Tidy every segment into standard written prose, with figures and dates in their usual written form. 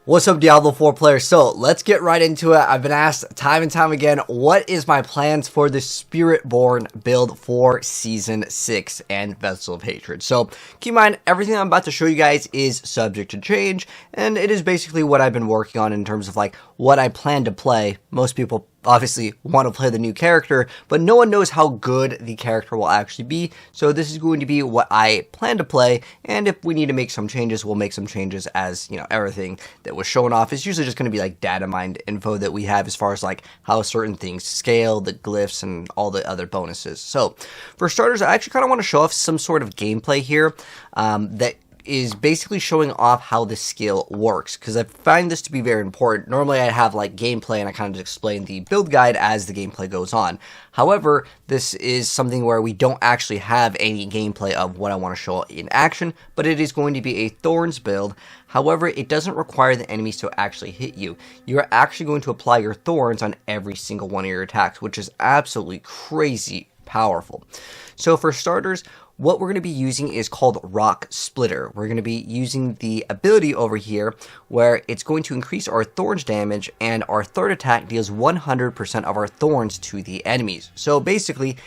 What's up, Diablo 4 players? So let's get right into it. I've been asked time and time again, what is my plans for the SpiritBorn build for Season 6 and Vessel of Hatred? So keep in mind, everything I'm about to show you guys is subject to change, and it is basically what I've been working on in terms of like what I plan to play. Most people obviously want to play the new character, but no one knows how good the character will actually be. So this is going to be what I plan to play, and if we need to make some changes, we'll make some changes. As you know, everything that was shown off is usually just going to be like data mined info that we have as far as like how certain things scale, the glyphs, and all the other bonuses. So for starters, I actually kind of want to show off some sort of gameplay here that is basically showing off how the skill works, because I find this to be very important. Normally I have like gameplay and I kind of explain the build guide as the gameplay goes on. However, this is something where we don't actually have any gameplay of what I want to show in action, but it is going to be a Thorns build. However, it doesn't require the enemies to actually hit you. You're actually going to apply your Thorns on every single one of your attacks, which is absolutely crazy powerful. So for starters, what we're going to be using is called Rock Splitter. We're going to be using the ability over here where it's going to increase our Thorns damage, and our third attack deals 100% of our Thorns to the enemies. So basically,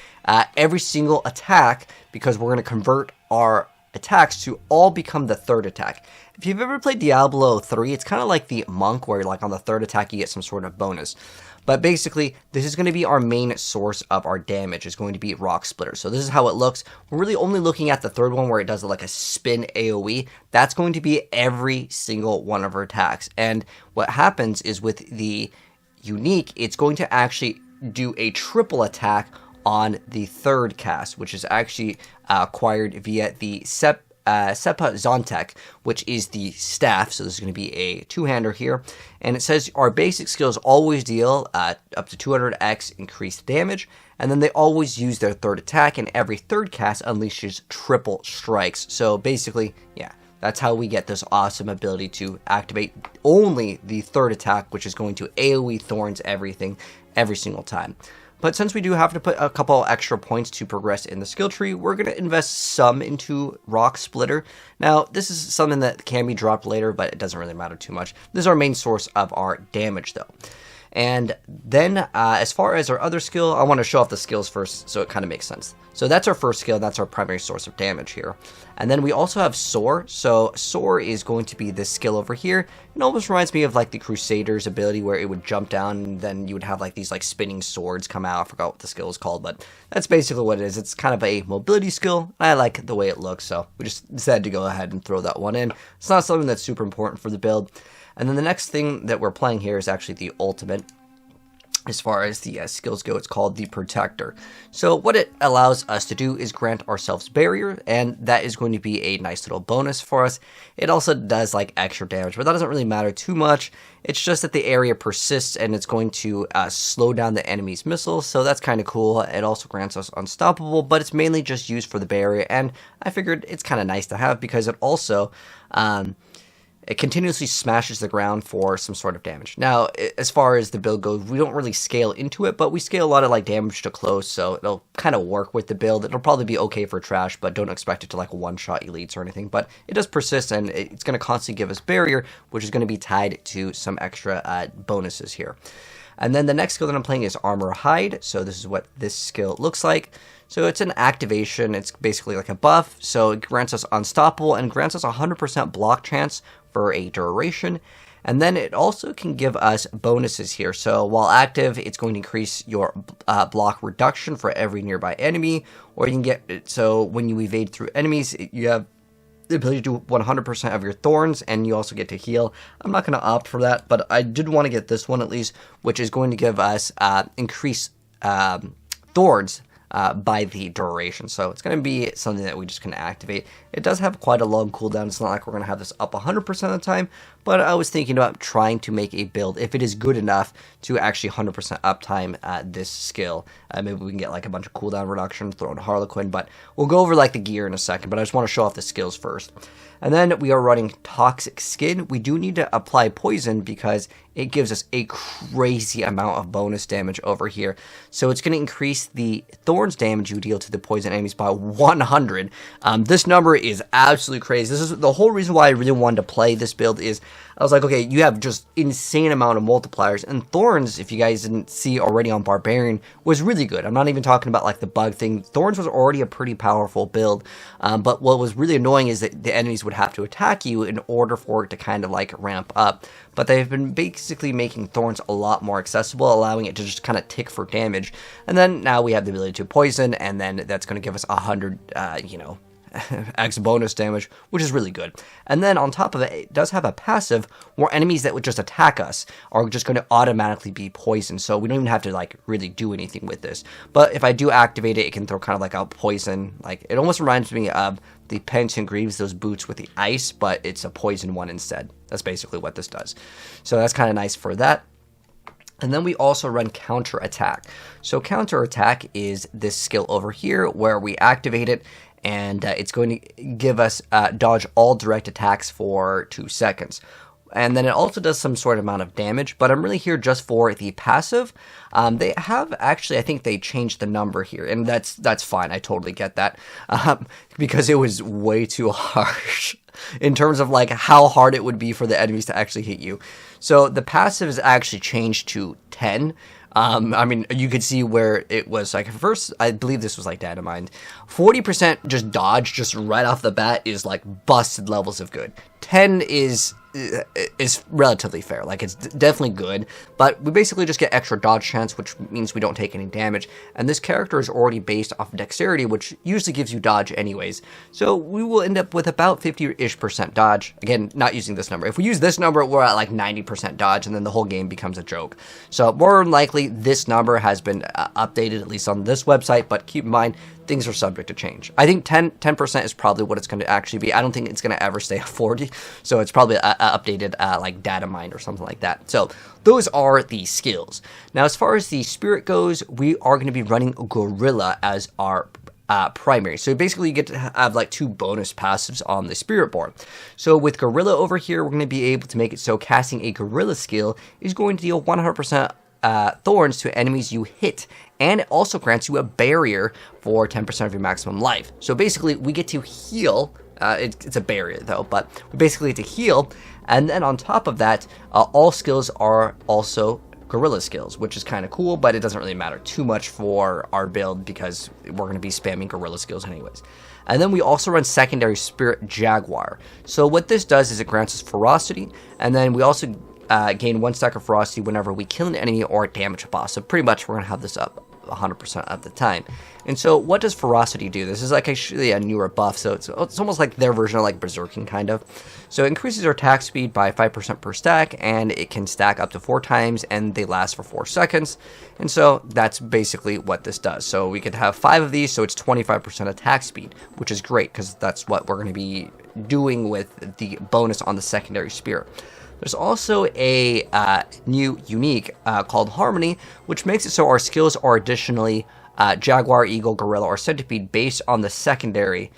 every single attack, because we're going to convert our attacks to all become the third attack. If you've ever played Diablo 3, it's kind of like the monk where like on the third attack you get some sort of bonus. But basically, this is going to be our main source of our damage, is going to be Rock Splitter. So this is how it looks. We're really only looking at the third one where it does like a spin AoE. That's going to be every single one of our attacks. And what happens is with the unique, it's going to actually do a triple attack on the third cast, which is actually acquired via the Seperate Channel, which is the staff. So this is going to be a two-hander here, and it says our basic skills always deal up to 200x increased damage, and then they always use their third attack, and every third cast unleashes triple strikes. So basically, yeah, that's how we get this awesome ability to activate only the third attack, which is going to AoE Thorns everything every single time. But since we do have to put a couple extra points to progress in the skill tree, we're going to invest some into Rock Splitter. Now, this is something that can be dropped later, but it doesn't really matter too much. This is our main source of our damage, though. And then, as far as our other skill, I want to show off the skills first, so it kind of makes sense. So that's our first skill, that's our primary source of damage here. And then we also have Soar. So Soar is going to be this skill over here. It almost reminds me of like the Crusader's ability where it would jump down and then you would have like these like spinning swords come out. I forgot what the skill is called, but that's basically what it is. It's kind of a mobility skill. I like the way it looks, so we just decided to go ahead and throw that one in. It's not something that's super important for the build. And then the next thing that we're playing here is actually the ultimate. As far as the skills go, it's called the Protector. So what it allows us to do is grant ourselves barrier, and that is going to be a nice little bonus for us. It also does like extra damage, but that doesn't really matter too much. It's just that the area persists, and it's going to slow down the enemy's missiles, so that's kind of cool. It also grants us unstoppable, but it's mainly just used for the barrier, and I figured it's kind of nice to have because it also it continuously smashes the ground for some sort of damage. Now, as far as the build goes, we don't really scale into it, but we scale a lot of like damage to close, so it'll kind of work with the build. It'll probably be okay for trash, but don't expect it to like one-shot elites or anything. But it does persist, and it's going to constantly give us barrier, which is going to be tied to some extra bonuses here. And then the next skill that I'm playing is Armor Hide. So this is what this skill looks like. So it's an activation. It's basically like a buff. So it grants us unstoppable and grants us 100% block chance for a duration. And then it also can give us bonuses here. So while active, it's going to increase your block reduction for every nearby enemy. Or you can get, so when you evade through enemies, you have the ability to do 100% of your Thorns, and you also get to heal. I'm not going to opt for that, but I did want to get this one at least, which is going to give us increased Thorns by the duration. So it's going to be something that we just can activate. It does have quite a long cooldown. It's not like we're going to have this up 100% of the time, but I was thinking about trying to make a build, if it is good enough, to actually 100% uptime this skill. Maybe we can get like a bunch of cooldown reduction, throw in Harlequin, but we'll go over like the gear in a second, but I just want to show off the skills first. And then we are running Toxic Skin. We do need to apply poison because it gives us a crazy amount of bonus damage over here. So it's going to increase the Thorns damage you deal to the poison enemies by 100. This number is absolutely crazy. This is the whole reason why I really wanted to play this build. Is I was like, okay, you have just insane amount of multipliers. And Thorns, if you guys didn't see already on Barbarian, was really good. I'm not even talking about like the bug thing. Thorns was already a pretty powerful build. But what was really annoying is that the enemies would have to attack you in order for it to kind of like ramp up. But they've been basically making Thorns a lot more accessible, allowing it to just kind of tick for damage. And then now we have the ability to poison, and then that's going to give us 100, X bonus damage, which is really good. And then on top of it, it does have a passive where enemies that would just attack us are just going to automatically be poisoned, so we don't even have to like really do anything with this. But if I do activate it, it can throw kind of like a poison. Like, it almost reminds me of the Paragon and Glyphs, those boots with the ice, but it's a poison one instead. That's basically what this does. So that's kind of nice for that. And then we also run counter attack. So counter attack is this skill over here where we activate it, and it's going to give us dodge all direct attacks for 2 seconds. And then it also does some sort of amount of damage, but I'm really here just for the passive. They have actually, I think they changed the number here, and that's fine. I totally get that, because it was way too harsh in terms of like how hard it would be for the enemies to actually hit you. So the passive is actually changed to 10. I mean, you could see where it was like, first, I believe this was like data mined. 40% just dodge, just right off the bat, is like busted levels of good. 10 is relatively fair. Like, it's definitely good, but we basically just get extra dodge chance, which means we don't take any damage. And this character is already based off dexterity, which usually gives you dodge anyways. So we will end up with about 50-ish% dodge. Again, not using this number. If we use this number, we're at like 90% dodge, and then the whole game becomes a joke. So more than likely, this number has been updated, at least on this website, but keep in mind, things are subject to change. I think 10% is probably what it's going to actually be. I don't think it's going to ever stay at 40, so it's probably updated like data mine or something like that. So those are the skills. Now, as far as the spirit goes, we are going to be running Gorilla as our primary. So basically you get to have like 2 bonus passives on the SpiritBorn. So with Gorilla over here, we're going to be able to make it so casting a Gorilla skill is going to deal 100% thorns to enemies you hit, and it also grants you a barrier for 10% of your maximum life. So basically, we get to heal. It's a barrier though, but we basically get to heal, and then on top of that, all skills are also Gorilla skills, which is kind of cool, but it doesn't really matter too much for our build because we're going to be spamming Gorilla skills anyways. And then we also run secondary Spirit Jaguar. So what this does is it grants us ferocity, and then we also gain 1 stack of ferocity whenever we kill an enemy or damage a boss. So pretty much we're going to have this up 100% of the time. And so what does ferocity do? This is like actually a newer buff, so it's almost like their version of like berserking kind of. So it increases our attack speed by 5% per stack, and it can stack up to 4 times, and they last for 4 seconds. And so that's basically what this does. So we could have 5 of these, so it's 25% attack speed, which is great because that's what we're going to be doing with the bonus on the secondary spirit. There's also a new unique called Harmony, which makes it so our skills are additionally Jaguar, Eagle, Gorilla, or Centipede based on the secondary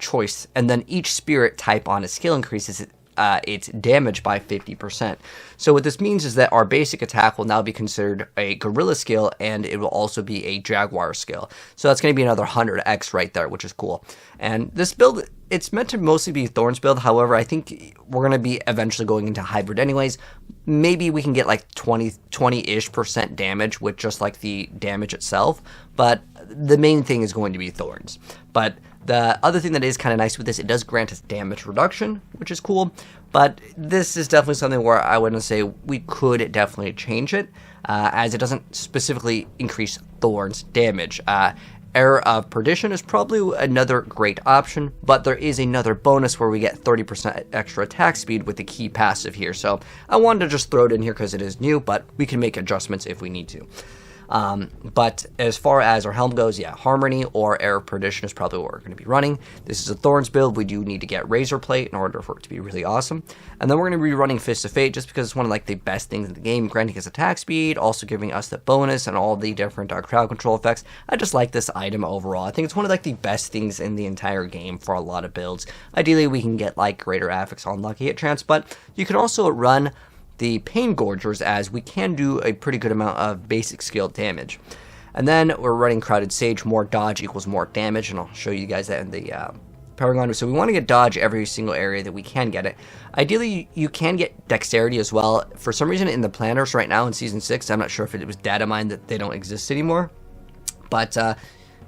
choice, and then each spirit type on a skill increases its damage by 50%. So what this means is that our basic attack will now be considered a Gorilla skill, and it will also be a Jaguar skill. So that's going to be another 100x right there, which is cool. And this build, it's meant to mostly be Thorn's build. However, I think we're going to be eventually going into hybrid anyways. Maybe we can get like 20-ish% damage with just like the damage itself, but the main thing is going to be Thorns. But the other thing that is kind of nice with this, it does grant us damage reduction, which is cool, but this is definitely something where I wouldn't say we could definitely change it, as it doesn't specifically increase Thorn's damage. Era of Perdition is probably another great option, but there is another bonus where we get 30% extra attack speed with the key passive here, so I wanted to just throw it in here because it is new, but we can make adjustments if we need to. But as far as our helm goes, yeah, Harmony or Era of Perdition is probably what we're going to be running. This is a Thorns build. We do need to get Razor Plate in order for it to be really awesome. And then we're going to be running Fist of Fate just because it's one of like the best things in the game, granting us attack speed, also giving us the bonus and all the different crowd control effects. I just like this item overall. I think it's one of like the best things in the entire game for a lot of builds. Ideally, we can get like greater affix on Lucky Hit Chance, but you can also run the Pain Gorgers, as we can do a pretty good amount of basic skill damage. And then we're running Crowded Sage. More dodge equals more damage, and I'll show you guys that in the Paragon, so we want to get dodge every single area that we can get it. Ideally, you can get dexterity as well. For some reason in the planners right now in Season 6, I'm not sure if it was data mined that they don't exist anymore, but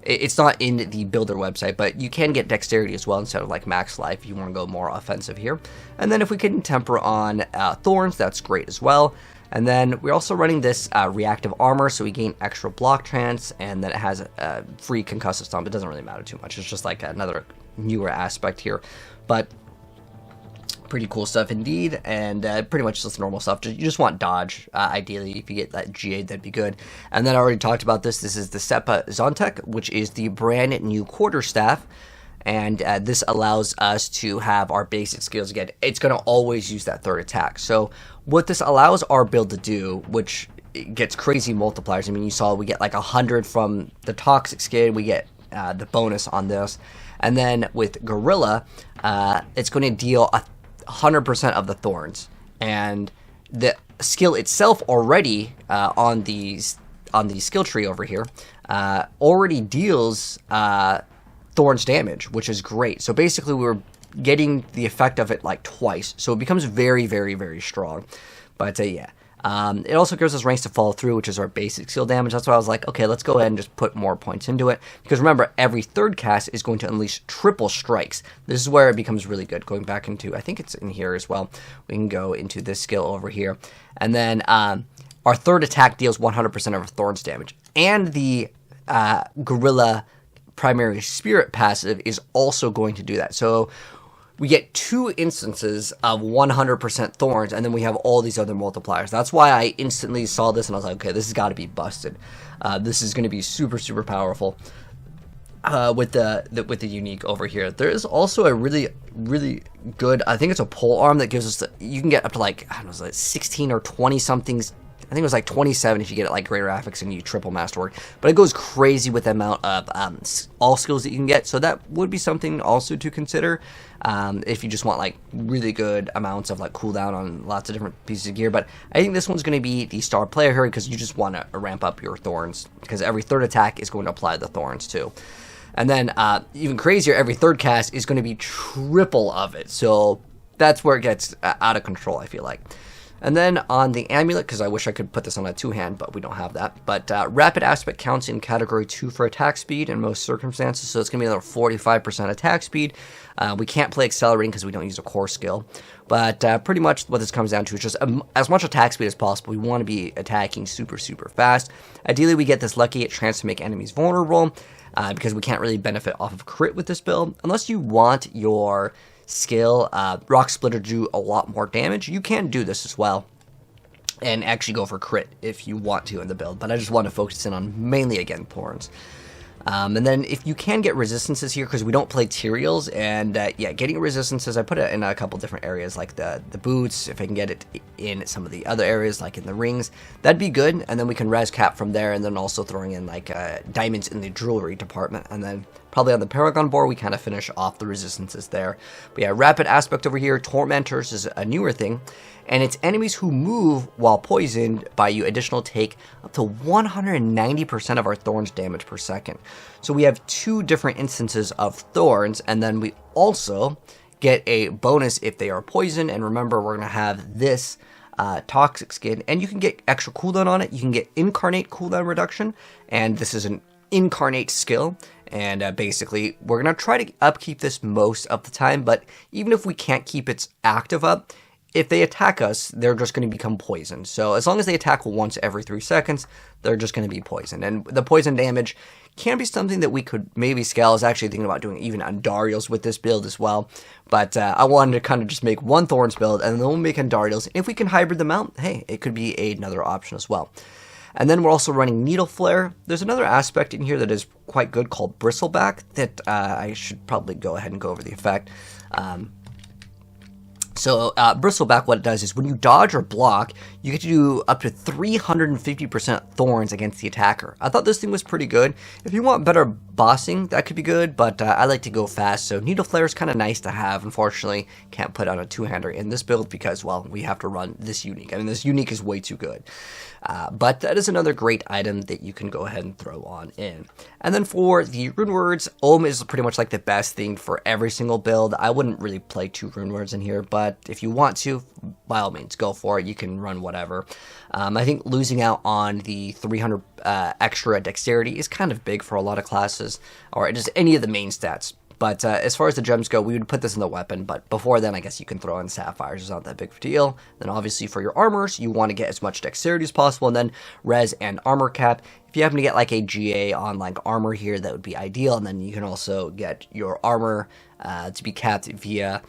it's not in the builder website, but you can get dexterity as well instead of like max life if you want to go more offensive here. And then if we can temper on thorns, that's great as well. And then we're also running this reactive armor, so we gain extra block chance, and then it has a free concussive stomp. It doesn't really matter too much. It's just like another newer aspect here, but pretty cool stuff indeed. And pretty much just normal stuff. You just want dodge. Ideally, if you get that GA, that'd be good. And then I already talked about this. This is the Sepa Zontek, which is the brand new quarterstaff. And this allows us to have our basic skills again. It's going to always use that third attack. So what this allows our build to do, which gets crazy multipliers. I mean, you saw we get like 100 from the toxic skin. We get the bonus on this. And then with Gorilla, it's going to deal 100% of the thorns. And the skill itself already on the skill tree over here already deals thorns damage, which is great. So basically we're getting the effect of it like twice, so it becomes very, very, very strong. But yeah, it also gives us ranks to follow through, which is our basic skill damage. That's why I was like, okay, let's go ahead and just put more points into it, because remember, every third cast is going to unleash triple strikes. This is where it becomes really good. Going back into, I think it's in here as well, we can go into this skill over here, and then our third attack deals 100% of our thorns damage, and the Gorilla primary spirit passive is also going to do that. So we get 2 instances of 100% thorns, and then we have all these other multipliers. That's why I instantly saw this and I was like, okay, this has got to be busted. This is going to be super, super powerful with the unique over here. There is also a really, really good, I think it's a pole arm that gives us you can get up to like, I don't know, like 16 or 20 somethings. I think it was like 27 if you get it like greater graphics and you triple masterwork, but it goes crazy with the amount of all skills that you can get. So that would be something also to consider if you just want like really good amounts of like cooldown on lots of different pieces of gear. But I think this one's going to be the star player here because you just want to ramp up your thorns, because every third attack is going to apply the thorns too. And then even crazier, every third cast is going to be triple of it. So that's where it gets out of control, I feel like. And then on the amulet, because I wish I could put this on a 2-hand, but we don't have that. But rapid aspect counts in category 2 for attack speed in most circumstances, so it's going to be another 45% attack speed. We can't play accelerating because we don't use a core skill. But pretty much what this comes down to is just as much attack speed as possible. We want to be attacking super, super fast. Ideally, we get this lucky at chance to make enemies vulnerable, because we can't really benefit off of crit with this build. Unless you want your skill Rock Splitter do a lot more damage, you can do this as well and actually go for crit if you want to in the build, but I just want to focus in on mainly again thorns. And then if you can get resistances here, because we don't play Tyraels, and yeah, getting resistances, I put it in a couple different areas, like the boots. If I can get it in some of the other areas, like in the rings, that'd be good. And then we can res cap from there, and then also throwing in like diamonds in the jewelry department. And then probably on the Paragon board, we kind of finish off the resistances there. But yeah, rapid aspect over here, Tormentors is a newer thing, and it's enemies who move while poisoned by you additional take up to 190% of our thorns damage per second. So we have 2 different instances of thorns, and then we also get a bonus if they are poisoned. And remember, we're going to have this toxic skin, and you can get extra cooldown on it. You can get incarnate cooldown reduction, and this is an incarnate skill. And basically, we're going to try to upkeep this most of the time, but even if we can't keep its active up, if they attack us, they're just going to become poisoned. So as long as they attack once every 3 seconds, they're just going to be poisoned. And the poison damage can be something that we could maybe scale. I was actually thinking about doing even Andariels with this build as well. But I wanted to kind of just make one Thorns build, and then we'll make Andariels. If we can hybrid them out, hey, it could be another option as well. And then we're also running Needle Flare. There's another aspect in here that is quite good called Bristleback that I should probably go ahead and go over the effect. So Bristleback, what it does is when you dodge or block, you get to do up to 350% thorns against the attacker. I thought this thing was pretty good. If you want better bossing, that could be good, but I like to go fast, so Needle Flare is kind of nice to have. Unfortunately, can't put on a two-hander in this build because, well, we have to run this unique. I mean, this unique is way too good. But that is another great item that you can go ahead and throw on in. And then for the Runewords, Ohm is pretty much like the best thing for every single build. I wouldn't really play 2 Runewords in here, but if you want to, by all means, go for it. You can run whatever. I think losing out on the 300 extra dexterity is kind of big for a lot of classes, or just any of the main stats. But as far as the gems go, we would put this in the weapon, but before then, I guess you can throw in sapphires. It's not that big of a deal. Then obviously for your armors, you want to get as much dexterity as possible, and then res and armor cap. If you happen to get like a GA on like armor here, that would be ideal, and then you can also get your armor to be capped via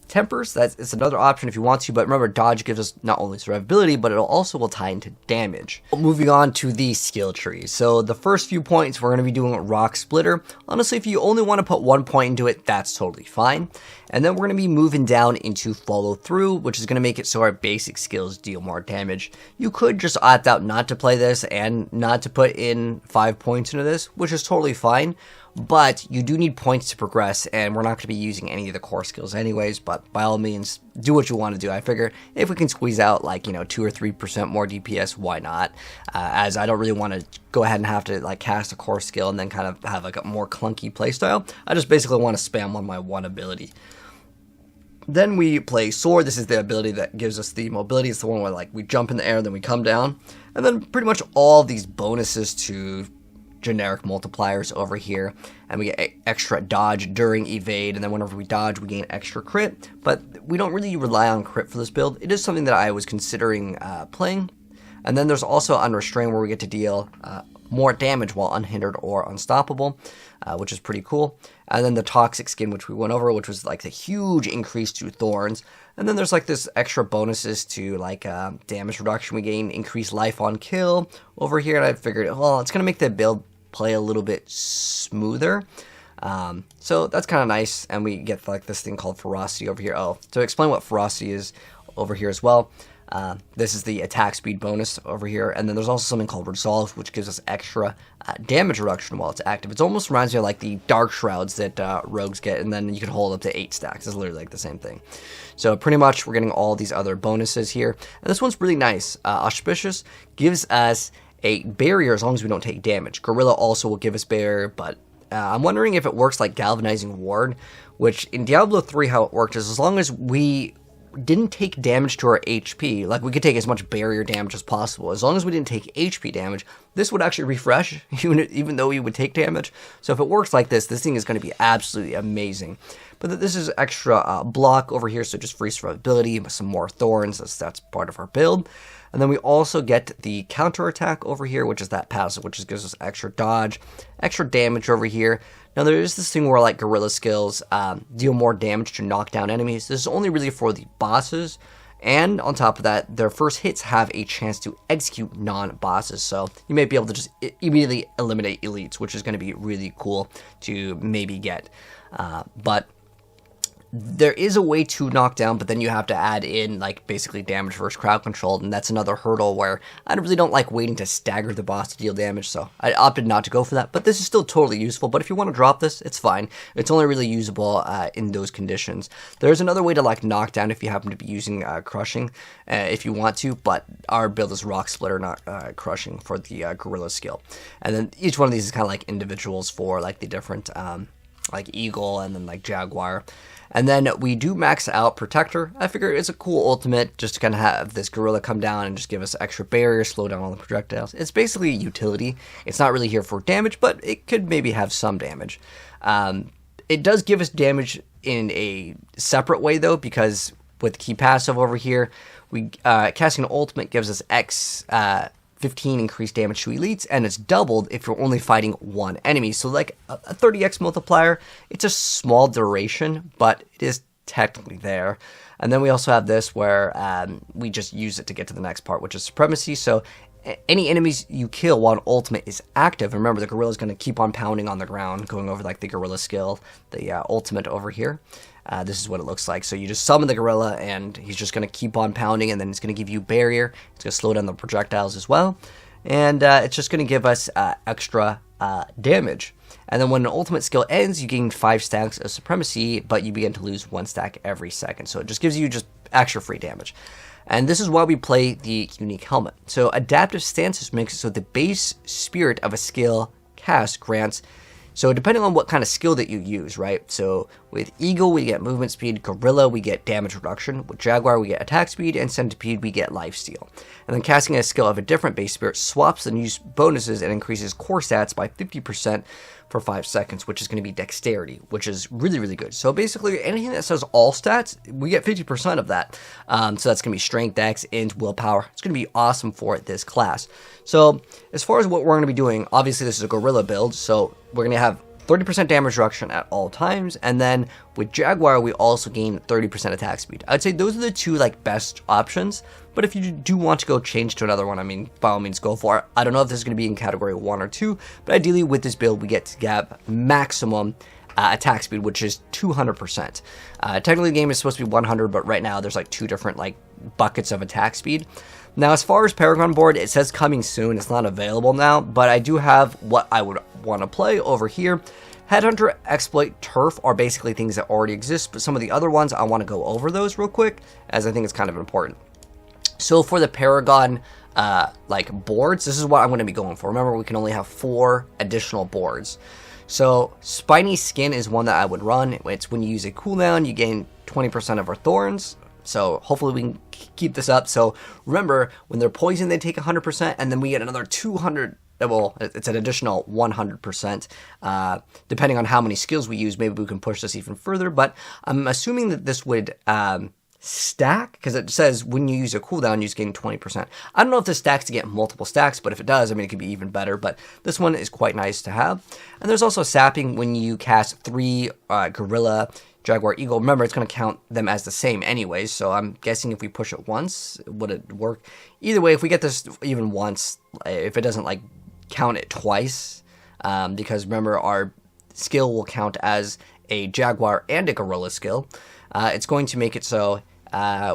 tempers. It's another option if you want to, but remember, dodge gives us not only survivability, but it also will tie into damage. Moving on to the skill tree. So the first few points, we're going to be doing Rock Splitter. Honestly, if you only want to put 1 point into it, that's totally fine. And then we're going to be moving down into Follow Through, which is going to make it so our basic skills deal more damage. You could just opt out not to play this and not to put in 5 points into this, which is totally fine. But you do need points to progress, and we're not going to be using any of the core skills anyways, but by all means, do what you want to do. I figure if we can squeeze out like, 2 or 3% more DPS, why not? As I don't really want to go ahead and have to like cast a core skill and then kind of have like a more clunky playstyle. I just basically want to spam on my one ability. Then we play Soar. This is the ability that gives us the mobility. It's the one where like we jump in the air, then we come down. And then pretty much all these bonuses to generic multipliers over here, and we get extra dodge during evade, and then whenever we dodge we gain extra crit, but we don't really rely on crit for this build. It is something that I was considering playing. And then there's also Unrestrained, where we get to deal more damage while unhindered or unstoppable, which is pretty cool. And then the Toxic Skin, which we went over, which was like a huge increase to Thorns. And then there's like this extra bonuses to like damage reduction. We gain increased life on kill over here, and I figured, well, it's going to make the build play a little bit smoother. So that's kind of nice, and we get like this thing called Ferocity over here. Oh, to explain what Ferocity is over here as well. This is the attack speed bonus over here, and then there's also something called Resolve, which gives us extra damage reduction while it's active. It almost reminds me of like the Dark Shrouds that rogues get, and then you can hold up to 8 stacks. It's literally like the same thing. So pretty much we're getting all these other bonuses here, and this one's really nice. Auspicious gives us a barrier as long as we don't take damage. Gorilla also will give us barrier, but I'm wondering if it works like Galvanizing Ward, which in Diablo 3 how it worked is as long as we didn't take damage to our HP, like we could take as much barrier damage as possible. As long as we didn't take HP damage, this would actually refresh, even though we would take damage. So if it works like this thing is going to be absolutely amazing. But this is extra block over here, so just free survivability, some more thorns, that's part of our build. And then we also get the counter attack over here, which is that passive, which just gives us extra dodge, extra damage over here. Now there is this thing where like gorilla skills deal more damage to knock down enemies. This is only really for the bosses, and on top of that, their first hits have a chance to execute non-bosses. So you may be able to just immediately eliminate elites, which is going to be really cool to maybe get. But there is a way to knock down, but then you have to add in like basically damage versus crowd control, and that's another hurdle where I really don't like waiting to stagger the boss to deal damage, so I opted not to go for that. But this is still totally useful, but if you want to drop this, it's fine. It's only really usable in those conditions. There's another way to like knock down if you happen to be using crushing, if you want to, but our build is Rock Splitter, not crushing for the gorilla skill. And then each one of these is kind of like individuals for like the different like Eagle and then like Jaguar. And then we do max out Protector. I figure it's a cool ultimate just to kind of have this gorilla come down and just give us extra barriers, slow down all the projectiles. It's basically a utility. It's not really here for damage, but it could maybe have some damage. It does give us damage in a separate way though, because with key passive over here, we casting an ultimate gives us X 15 increased damage to elites, and it's doubled if you're only fighting one enemy. So like a 30x multiplier, it's a small duration, but it is technically there. And then we also have this where we just use it to get to the next part, which is Supremacy. So any enemies you kill while an ultimate is active, remember the gorilla is going to keep on pounding on the ground, going over like the gorilla skill, the ultimate over here. this is what it looks like. So you just summon the gorilla, and he's just going to keep on pounding, and then it's going to give you barrier. It's going to slow down the projectiles as well, and it's just going to give us extra damage. And then when an ultimate skill ends, you gain 5 stacks of supremacy, but you begin to lose 1 stack every second. So it just gives you just extra free damage. And this is why we play the unique helmet. So adaptive stances makes it so the base spirit of a skill cast grants, so depending on what kind of skill that you use, right? So with Eagle, we get movement speed. Gorilla, we get damage reduction. With Jaguar, we get attack speed. And Centipede, we get lifesteal. And then casting a skill of a different base spirit swaps the use bonuses and increases core stats by 50% for 5 seconds, which is going to be dexterity, which is really, really good. So basically, anything that says all stats, we get 50% of that. So that's going to be strength, dex, int, willpower. It's going to be awesome for this class. So as far as what we're going to be doing, obviously this is a gorilla build, so we're going to have 30% damage reduction at all times, and then with Jaguar, we also gain 30% attack speed. I'd say those are the two best options, but if you do want to go change to another one, I mean, by all means, go for it. I don't know if this is going to be in category 1 or 2, but ideally with this build, we get to get maximum attack speed, which is 200%. Technically, the game is supposed to be 100, but right now there's 2 different buckets of attack speed. Now, as far as Paragon board, it says coming soon. It's not available now, but I do have what I would want to play over here. Headhunter, Exploit, Turf are basically things that already exist, but some of the other ones, I want to go over those real quick, as I think it's kind of important. So for the Paragon boards, this is what I'm going to be going for. Remember, we can only have 4 additional boards. So Spiny Skin is one that I would run. It's when you use a cooldown, you gain 20% of our thorns. So hopefully we can keep this up. So remember, when they're poisoned, they take 100%, and then we get another 200. Well, it's an additional 100%. Depending on how many skills we use, maybe we can push this even further. But I'm assuming that this would stack, because it says when you use a cooldown, you gain 20%. I don't know if this stacks to get multiple stacks, but if it does, I mean, it could be even better. But this one is quite nice to have. And there's also sapping when you cast 3 Gorilla, Jaguar, Eagle. Remember, it's going to count them as the same anyways, so I'm guessing if we push it once, would it work? Either way, if we get this even once, if it doesn't count it twice, because remember, our skill will count as a Jaguar and a Gorilla skill, it's going to make it so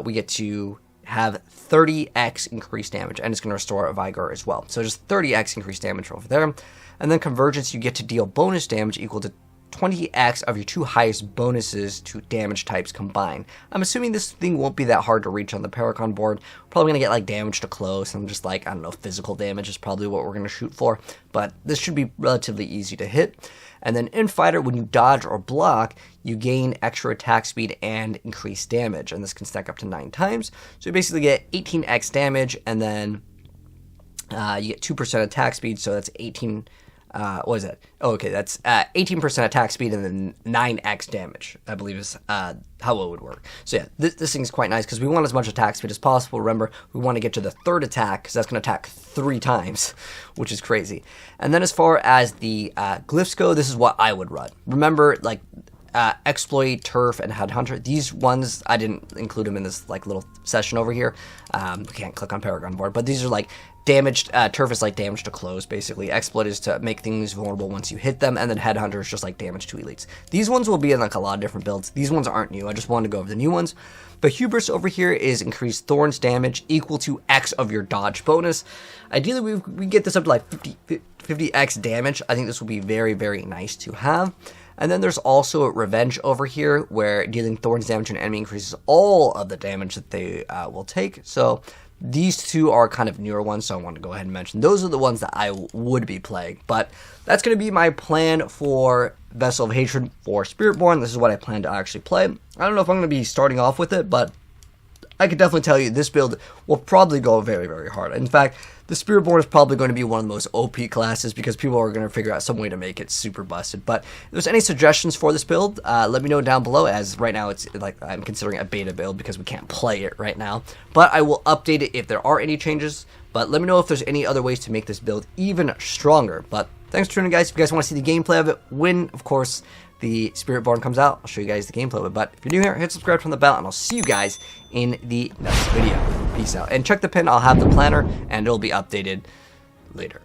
we get to have 30x increased damage, and it's going to restore a Vigor as well. So just 30x increased damage over there. And then Convergence, you get to deal bonus damage equal to 20x of your 2 highest bonuses to damage types combined. I'm assuming this thing won't be that hard to reach on the Paragon board. Probably going to get damage to close, and just I don't know, physical damage is probably what we're going to shoot for. But this should be relatively easy to hit. And then in Fighter, when you dodge or block, you gain extra attack speed and increased damage. And this can stack up to 9 times. So you basically get 18x damage, and then you get 2% attack speed, so that's 18. What is that? Oh, okay, that's 18% attack speed and then 9x damage, I believe is how it would work. So yeah, this thing's quite nice because we want as much attack speed as possible. Remember, we want to get to the 3rd attack because that's going to attack 3 times, which is crazy. And then as far as the glyphs go, this is what I would run. Remember, Exploit, Turf, and Headhunter. These ones, I didn't include them in this little session over here. We can't click on Paragon board, but these are damaged. Turf is damage to close, basically. Exploit is to make things vulnerable once you hit them, and then Headhunter is just damage to elites. These ones will be in a lot of different builds. These ones aren't new. I just wanted to go over the new ones. But Hubris over here is increased Thorns damage equal to X of your dodge bonus. Ideally, we get this up to 50x damage. I think this will be very, very nice to have. And then there's also Revenge over here, where dealing Thorns damage to an enemy increases all of the damage that they will take. So these 2 are kind of newer ones, so I want to go ahead and mention. Those are the ones that I would be playing. But that's going to be my plan for Vessel of Hatred for SpiritBorn. This is what I plan to actually play. I don't know if I'm going to be starting off with it, but I could definitely tell you this build will probably go very, very hard. In fact, the SpiritBorn is probably going to be one of the most OP classes because people are going to figure out some way to make it super busted. But if there's any suggestions for this build, let me know down below, as right now it's I'm considering a beta build because we can't play it right now. But I will update it if there are any changes. But let me know if there's any other ways to make this build even stronger. But thanks for tuning in, guys. If you guys want to see the gameplay of it, when, of course, the SpiritBorn comes out, I'll show you guys the gameplay of it. But if you're new here, hit subscribe from the bell, and I'll see you guys in the next video. Peace out. And check the pin. I'll have the planner, and it'll be updated later.